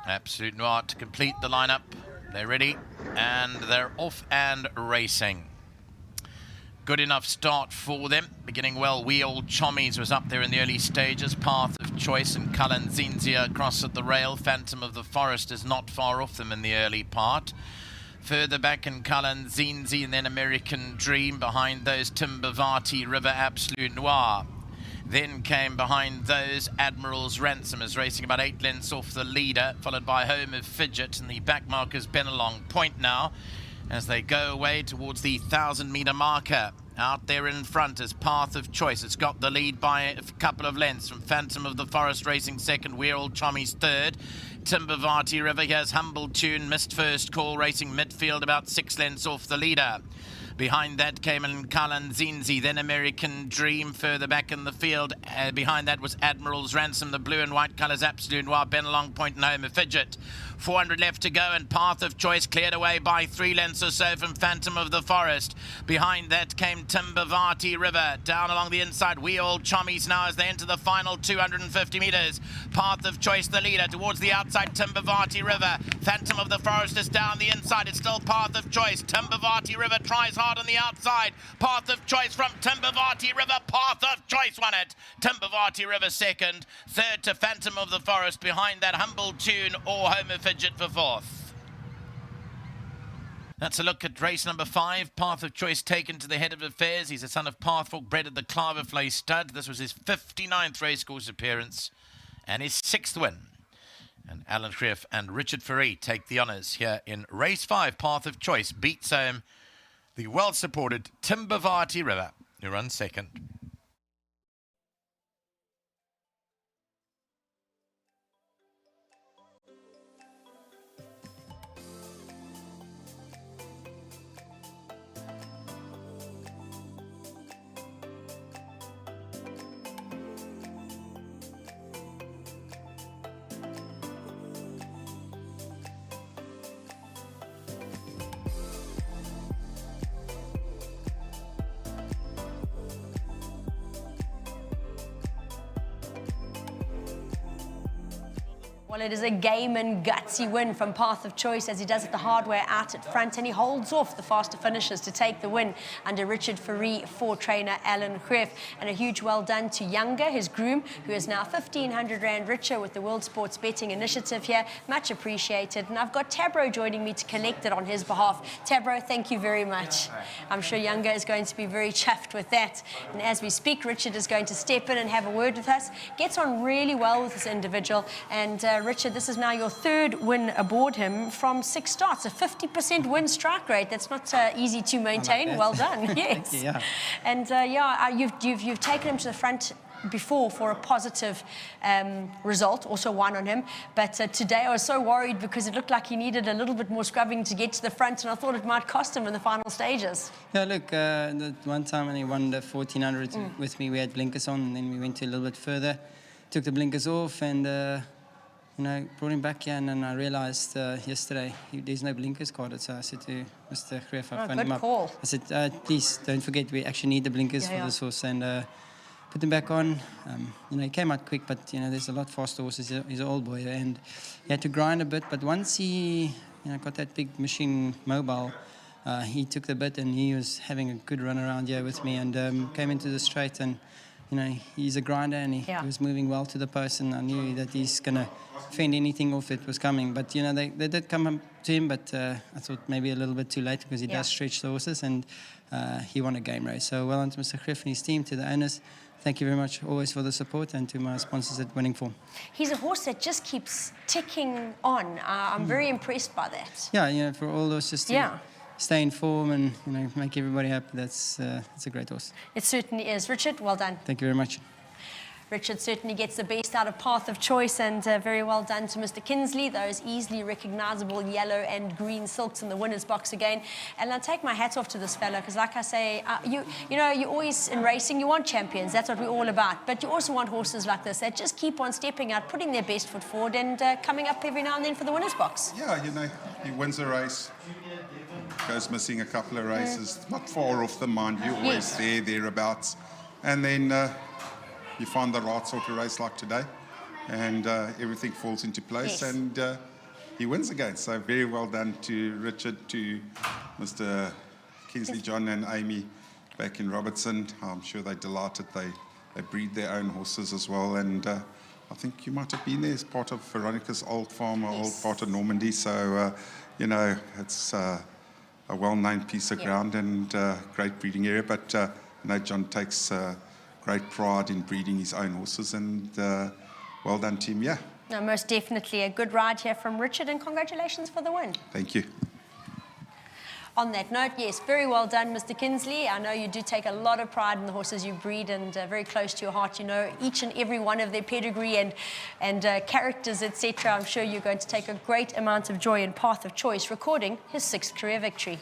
Absolute Noir to complete the lineup. They're ready and they're off and racing. Good enough start for them. Beginning well, We Old Chommies was up there in the early stages. Path of Choice and Cullen Zinzia across at the rail. Phantom of the Forest is not far off them in the early part. Further back in Cullen Zinzi and then American Dream. Behind those Timbavati River, Absolute Noir. Then came behind those Admiral's Ransom is racing about 8 lengths off the leader, followed by Home of Fidget, and the back marker's Benelong Point now as they go away towards the 1,000-metre marker. Out there in front is Path of Choice. It's got the lead by a couple of lengths from Phantom of the Forest racing second, We're Old Chommies third. Timbavati River, here's Humble Tune, missed first call, racing midfield about 6 lengths off the leader. Behind that came in Cullen Zinzi, then American Dream further back in the field. Behind that was Admiral's Ransom, the blue and white colours, Absolute Noir, Benelong Point and Home of Fidget. 400 left to go and Path of Choice cleared away by 3 lengths or so from Phantom of the Forest. Behind that came Timbavati River. Down along the inside, We Old Chommies now as they enter the final 250 metres. Path of Choice the leader towards the outside, Timbavati River. Phantom of the Forest is down the inside. It's still Path of Choice. Timbavati River tries hard on the outside. Path of Choice from Timbavati River. Path of Choice won it. Timbavati River second. Third to Phantom of the Forest. Behind that, Humble Tune or Home of Fidget for fourth. That's a look at race number 5. Path of Choice taken to the head of affairs. He's a son of Pathfork, bred at the Claverflay stud. This was his 59th racecourse appearance and his 6th win. And Alan Greff and Richard Fourie take the honours here in race 5. Path of Choice beats home the well-supported Timbavati River, who runs second. Well, it is a game and gutsy win from Path of Choice as he does it the hard way out at front, and he holds off the faster finishers to take the win under Richard Fourie for trainer Alan Greff. And a huge well done to Younger, his groom, who is now 1,500 Rand richer with the World Sports Betting Initiative here. Much appreciated. And I've got Tabro joining me to collect it on his behalf. Tabro, thank you very much. I'm sure Younger is going to be very chuffed with that. And as we speak, Richard is going to step in and have a word with us. Gets on really well with this individual. And Richard, this is now your 3rd win aboard him from 6 starts, a 50% win strike rate. That's not easy to maintain. Well done. Yes. Yeah. And you've taken him to the front before for a positive result, also won on him. But today I was so worried because it looked like he needed a little bit more scrubbing to get to the front, and I thought it might cost him in the final stages. Yeah, look, the one time when he won the 1400 with me, we had blinkers on, and then we went a little bit further, took the blinkers off, and you know, brought him back here, and then I realised yesterday there's no blinkers carded, so I said to Mr. Greff, I phoned him up. Call. I said, please don't forget we actually need the blinkers for this horse, and put them back on. You know, he came out quick, but you know, there's a lot faster horses. He's an old boy, and he had to grind a bit. But once he, got that big machine mobile, he took the bit, and he was having a good run around here with me, and came into the straight, and he's a grinder, and he was moving well to the post, and I knew that he's gonna fend anything off that was coming. But they did come up to him, but I thought maybe a little bit too late because he does stretch the horses, and he won a game race. So well done to Mr. Greff and his team, to the owners. Thank you very much always for the support, and to my sponsors at Winning Form. He's a horse that just keeps ticking on. I'm very impressed by that. Yeah, for all those just to stay in form and make everybody happy. That's it's a great horse. It certainly is. Richard, well done. Thank you very much. Richard certainly gets the best out of Path of Choice, and very well done to Mr. Kinsley. Those easily recognisable yellow and green silks in the winner's box again. And I take my hat off to this fellow because, like I say, you always in racing, you want champions. That's what we're all about. But you also want horses like this that just keep on stepping out, putting their best foot forward, and coming up every now and then for the winner's box. Yeah, he wins a race, goes missing a couple of races, not far off the mind you, always thereabouts, and then you find the right sort of race like today, and everything falls into place, and he wins again. So very well done to Richard, to Mr. Kingsley John and Amy back in Robertson. I'm sure they're delighted. They breed their own horses as well. And I think you might have been there as part of Veronica's old farm, or old part of Normandy. So, you know, it's a well-known piece of ground and great breeding area. But I know John takes great pride in breeding his own horses, and well done to him, yeah. No, most definitely a good ride here from Richard, and congratulations for the win. Thank you. On that note, yes, very well done, Mr. Kingsley. I know you do take a lot of pride in the horses you breed, and very close to your heart. You know each and every one of their pedigree and characters, etc. I'm sure you're going to take a great amount of joy in Path of Choice, recording his 6th career victory.